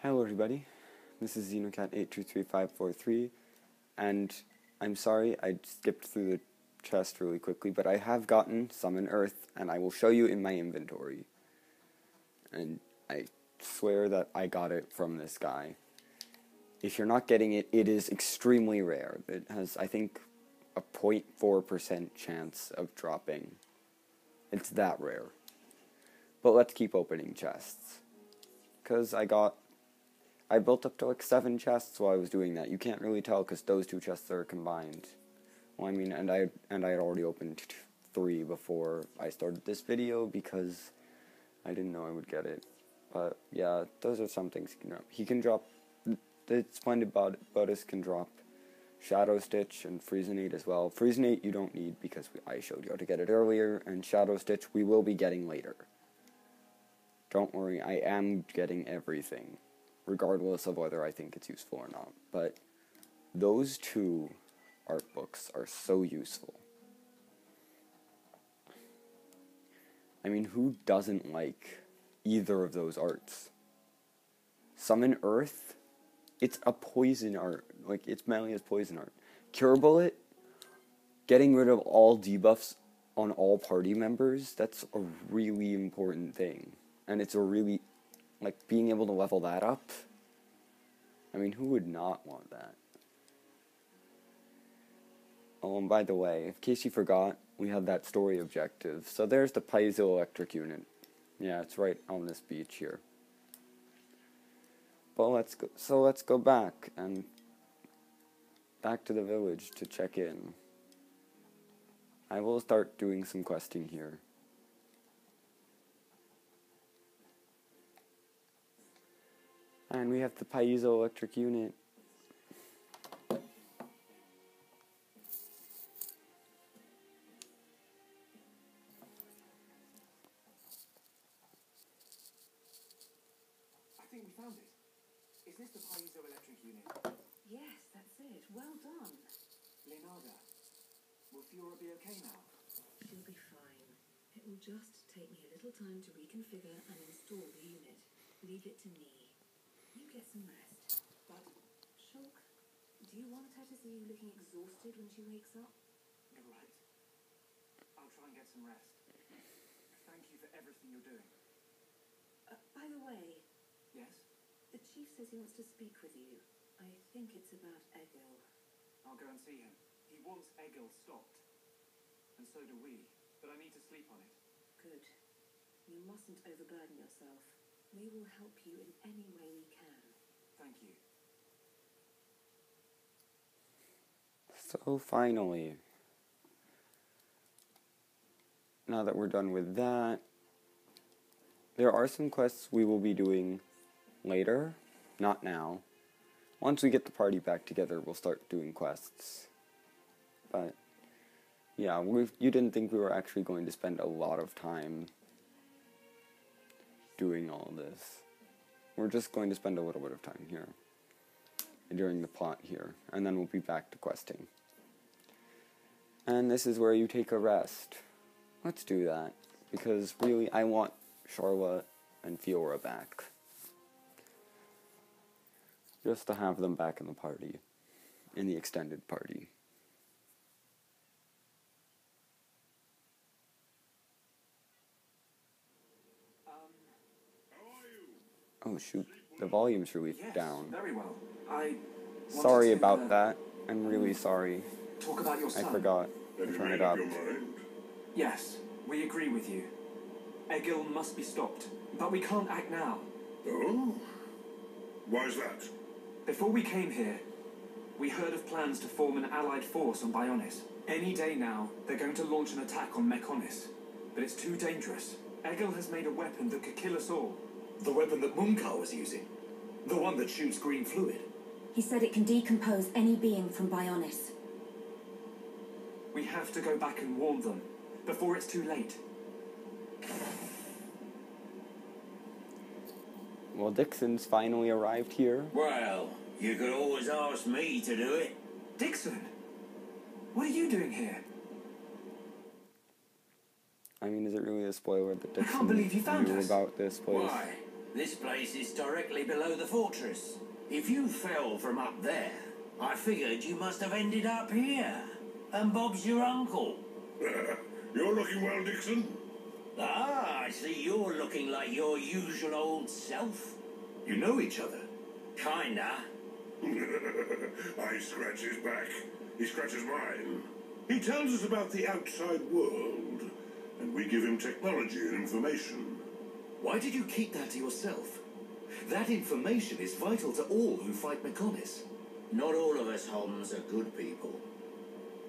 Hello everybody, this is Xenocat823543, and I'm sorry I skipped through the chest really quickly, but I have gotten Summon Earth, and I will show you in my inventory. And I swear that I got it from this guy. If you're not getting it, it is extremely rare. It has, I think, a 0.4% chance of dropping. It's that rare. But let's keep opening chests. Because I built up to like 7 chests while I was doing that. You can't really tell because those 2 chests are combined. Well, I mean, and I had already opened 3 before I started this video because I didn't know I would get it. But yeah, those are some things he can drop. He can drop. The splendid Bodis can drop Shadow Stitch and Friezenate as well. Friezenate you don't need because I showed you how to get it earlier, and Shadow Stitch we will be getting later. Don't worry, I am getting everything, regardless of whether I think it's useful or not. But those 2 art books are so useful. I mean, who doesn't like either of those arts? Summon Earth, it's a poison art. Like, it's mainly as poison art. Cure Bullet, getting rid of all debuffs on all party members, that's a really important thing. And it's a really, like, being able to level that up. I mean, who would not want that? Oh, and by the way, in case you forgot, we had that story objective. So there's the piezoelectric unit. Yeah, it's right on this beach here. But let's go back to the village to check in. I will start doing some questing here. And we have the piezoelectric unit. I think we found it. Is this the piezoelectric unit? Yes, that's it. Well done. Leonarda, will Fiora be okay now? She'll be fine. It will just take me a little time to reconfigure and install the unit. Leave it to me. You get some rest. But... Shulk, do you want her to see you looking exhausted when she wakes up? You're right. I'll try and get some rest. Thank you for everything you're doing. By the way... Yes? The chief says he wants to speak with you. I think it's about Egil. I'll go and see him. He wants Egil stopped. And so do we. But I need to sleep on it. Good. You mustn't overburden yourself. We will help you in any way we can. Thank you. So finally, now that we're done with that, there are some quests we will be doing later, not now. Once we get the party back together, we'll start doing quests. But yeah, you didn't think we were actually going to spend a lot of time doing all this. We're just going to spend a little bit of time here during the plot here, and then we'll be back to questing. And this is where you take a rest. Let's do that, because really I want Charlotte and Fiora back. Just to have them back in the party, in the extended party. Oh shoot, the volume's really down. Very well. Sorry about that. I'm really sorry. Talk about your son. I forgot to turn it up. Yes, we agree with you. Egil must be stopped, but we can't act now. Oh? Why is that? Before we came here, we heard of plans to form an allied force on Bionis. Any day now, they're going to launch an attack on Mechonis. But it's too dangerous. Egil has made a weapon that could kill us all. The weapon that Munkar was using? The one that shoots green fluid? He said it can decompose any being from Bionis. We have to go back and warn them, before it's too late. Well, Dixon's finally arrived here. Well, you could always ask me to do it. Dixon! What are you doing here? I mean, is it really a spoiler that I can't believe you Dixon found knew us. about this place? Why? This place is directly below the fortress. If you fell from up there, I figured you must have ended up here. And Bob's your uncle. You're looking well, Dixon. Ah, I see you're looking like your usual old self. You know each other? Kinda. I scratch his back. He scratches mine. He tells us about the outside world, and we give him technology and information. Why did you keep that to yourself? That information is vital to all who fight Mechonis. Not all of us Homs are good people.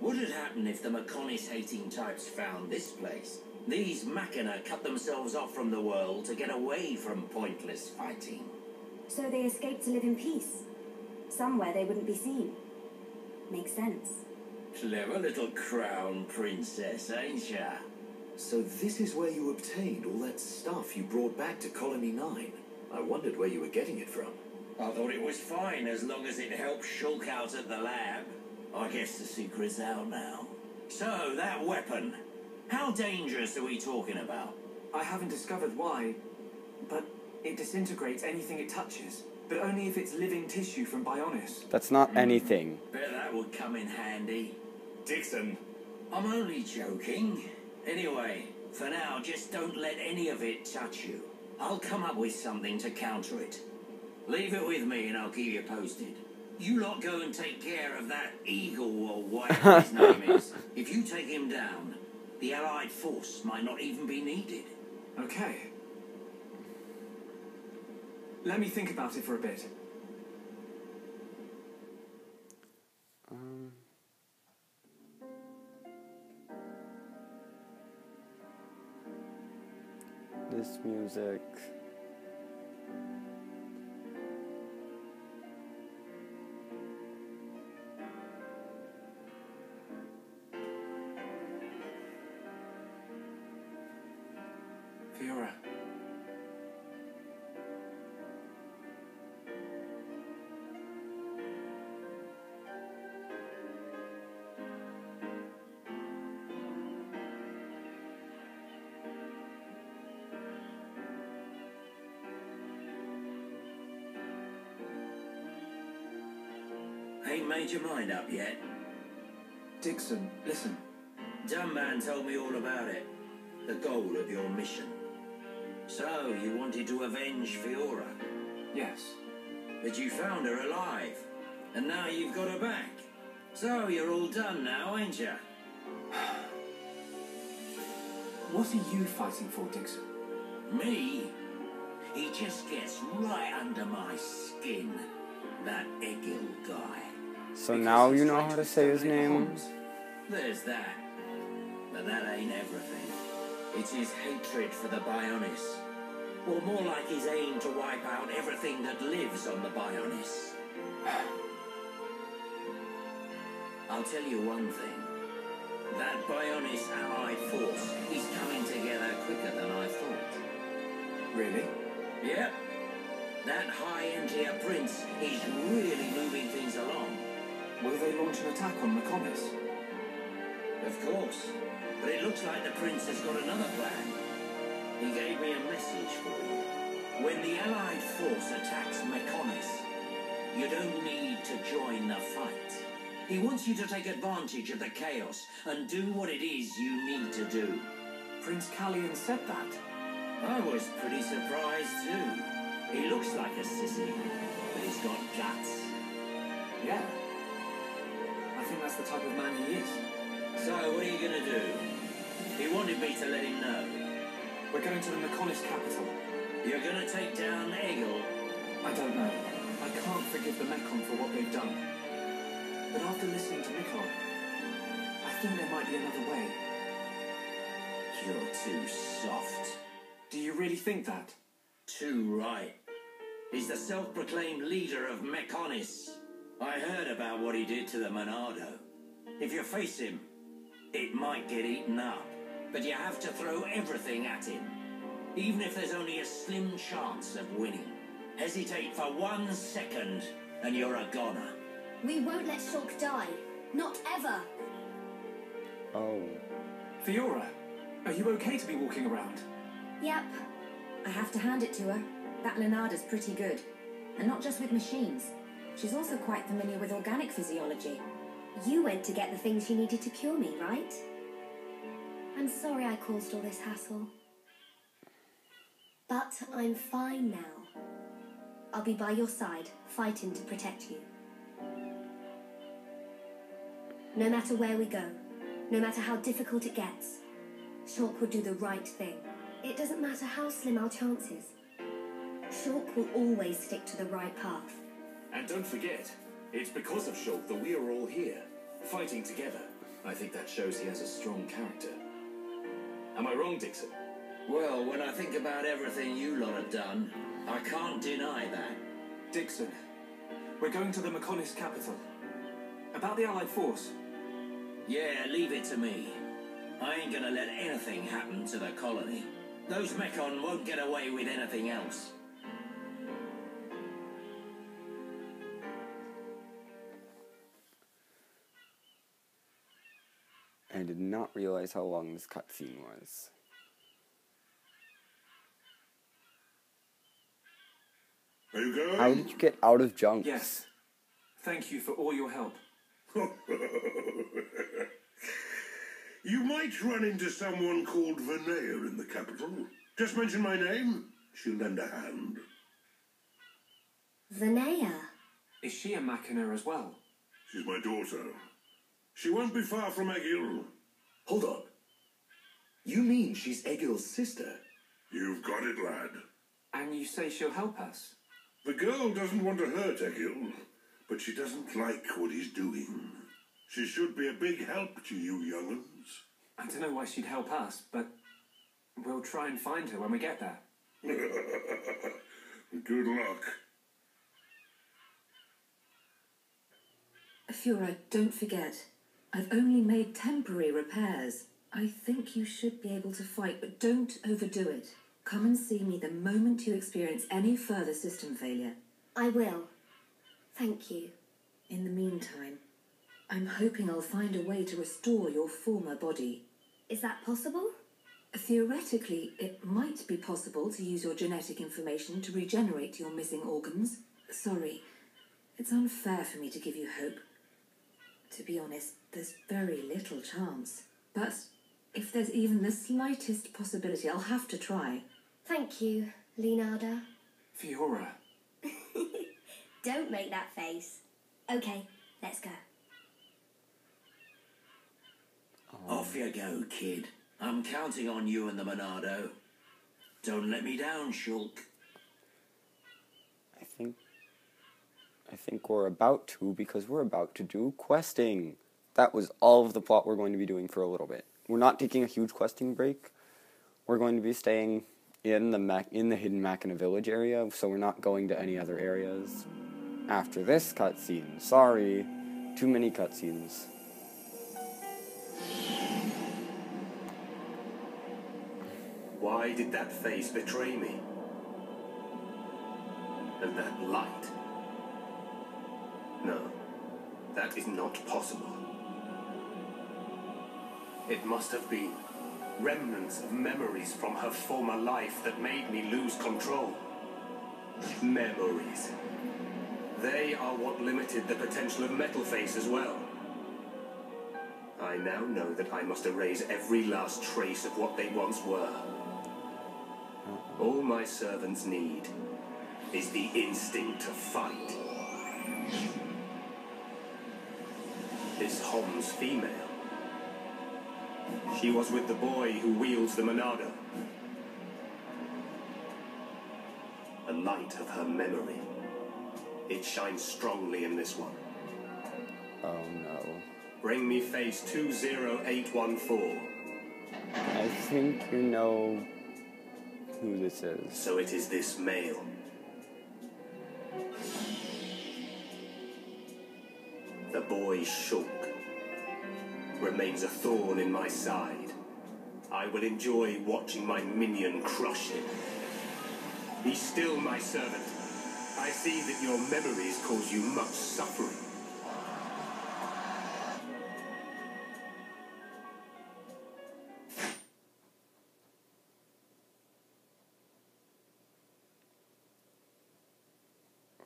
What would happen if the Mechonis-hating types found this place? These Machina cut themselves off from the world to get away from pointless fighting. So they escaped to live in peace. Somewhere they wouldn't be seen. Makes sense. Clever little crown princess, ain't ya? So this is where you obtained all that stuff you brought back to Colony 9. I wondered where you were getting it from. I thought it was fine as long as it helped Shulk out at the lab. I guess the secret's out now. So, that weapon. How dangerous are we talking about? I haven't discovered why, but it disintegrates anything it touches. But only if it's living tissue from Bionis. That's not anything. Bet that would come in handy. Dixon! I'm only joking. Anyway, for now, just don't let any of it touch you. I'll come up with something to counter it. Leave it with me and I'll keep you posted. You lot go and take care of that Eagle or whatever his name is. If you take him down, the Allied force might not even be needed. Okay. Let me think about it for a bit. This music. Fiora. Ain't made your mind up yet? Dixon, listen. Dumb man told me all about it. The goal of your mission. So, you wanted to avenge Fiora? Yes. But you found her alive. And now you've got her back. So, you're all done now, ain't ya? What are you fighting for, Dixon? Me? He just gets right under my skin. That Egil guy. So now you know how to say his name? There's that. But that ain't everything. It's his hatred for the Bionis. Or more like his aim to wipe out everything that lives on the Bionis. I'll tell you one thing. That Bionis allied force is coming together quicker than I thought. Really? Yep. That high-end tier prince is really moving things along. Will they launch an attack on Mechonis? Of course. But it looks like the prince has got another plan. He gave me a message for you. When the allied force attacks Mechonis, you don't need to join the fight. He wants you to take advantage of the chaos and do what it is you need to do. Prince Callian said that. I was pretty surprised too. He looks like a sissy, but he's got guts. Yeah. I think that's the type of man he is. So, what are you going to do? He wanted me to let him know. We're going to the Mechonis capital. You're going to take down Egil? I don't know. I can't forgive the Mechon for what they've done. But after listening to Mikon, I think there might be another way. You're too soft. Do you really think that? Too right. He's the self-proclaimed leader of Mechonis. I heard about what he did to the Monado. If you face him, it might get eaten up. But you have to throw everything at him. Even if there's only a slim chance of winning. Hesitate for 1 second, and you're a goner. We won't let Shulk die. Not ever. Oh. Fiora, are you okay to be walking around? Yep. I have to hand it to her. That Leonarda's pretty good. And not just with machines. She's also quite familiar with organic physiology. You went to get the things you needed to cure me, right? I'm sorry I caused all this hassle. But I'm fine now. I'll be by your side, fighting to protect you. No matter where we go, no matter how difficult it gets, Shulk will do the right thing. It doesn't matter how slim our chances. Shulk will always stick to the right path. And don't forget, it's because of Shulk that we are all here, fighting together. I think that shows he has a strong character. Am I wrong, Dixon? Well, when I think about everything you lot have done, I can't deny that. Dixon, we're going to the Mechonis capital. About the Allied force. Yeah, leave it to me. I ain't gonna let anything happen to the colony. Those Mechon won't get away with anything else. I did not realize how long this cutscene was. Are you going? How did you get out of junks? Yes. Thank you for all your help. You might run into someone called Vanea in the capital. Just mention my name. She'll lend a hand. Vanea? Is she a Machina as well? She's my daughter. She won't be far from Egil. Hold on. You mean she's Egil's sister? You've got it, lad. And you say she'll help us? The girl doesn't want to hurt Egil, but she doesn't like what he's doing. She should be a big help to you young'uns. I don't know why she'd help us, but we'll try and find her when we get there. Good luck. Fiora, don't forget. I've only made temporary repairs. I think you should be able to fight, but don't overdo it. Come and see me the moment you experience any further system failure. I will. Thank you. In the meantime, I'm hoping I'll find a way to restore your former body. Is that possible? Theoretically, it might be possible to use your genetic information to regenerate your missing organs. Sorry, it's unfair for me to give you hope. To be honest, there's very little chance. But if there's even the slightest possibility, I'll have to try. Thank you, Leonarda. Fiora. Don't make that face. Okay, let's go. Off you go, kid. I'm counting on you and the Monado. Don't let me down, Shulk. I think we're about to, because we're about to do questing. That was all of the plot we're going to be doing for a little bit. We're not taking a huge questing break. We're going to be staying in the hidden Machina village area, so we're not going to any other areas after this cutscene. Sorry, too many cutscenes. Why did that face betray me? And that light? No, that is not possible. It must have been remnants of memories from her former life that made me lose control. Memories. They are what limited the potential of Metalface as well. I now know that I must erase every last trace of what they once were. All my servants need is the instinct to fight. This Hom's female. She was with the boy who wields the Monado. The light of her memory. It shines strongly in this one. Oh no. Bring me face 20814. I think you know who this is. So it is this male. The boy Shulk remains a thorn in my side. I will enjoy watching my minion crush him. He's still my servant. I see that your memories cause you much suffering.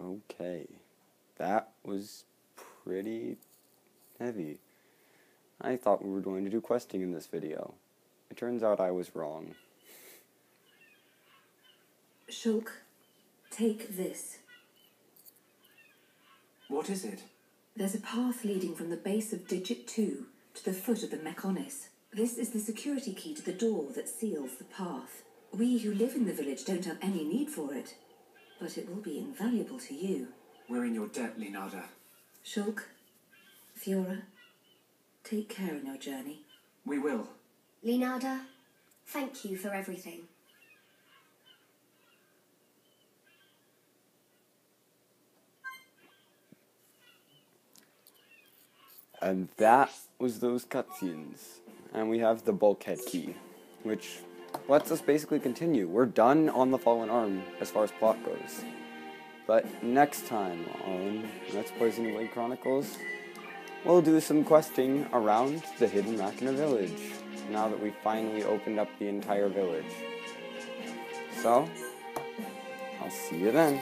Okay. That was pretty heavy. I thought we were going to do questing in this video. It turns out I was wrong. Shulk, take this. What is it? There's a path leading from the base of Digit 2 to the foot of the Mechonis. This is the security key to the door that seals the path. We who live in the village don't have any need for it, but it will be invaluable to you. We're in your debt, Leonarda. Shulk, Fiora, take care on your journey. We will. Leonarda, thank you for everything. And that was those cutscenes. And we have the bulkhead key, which lets us basically continue. We're done on the Fallen Arm as far as plot goes. But next time on Let's Play Xenoblade Chronicles, we'll do some questing around the hidden Machina village, now that we finally opened up the entire village. So, I'll see you then.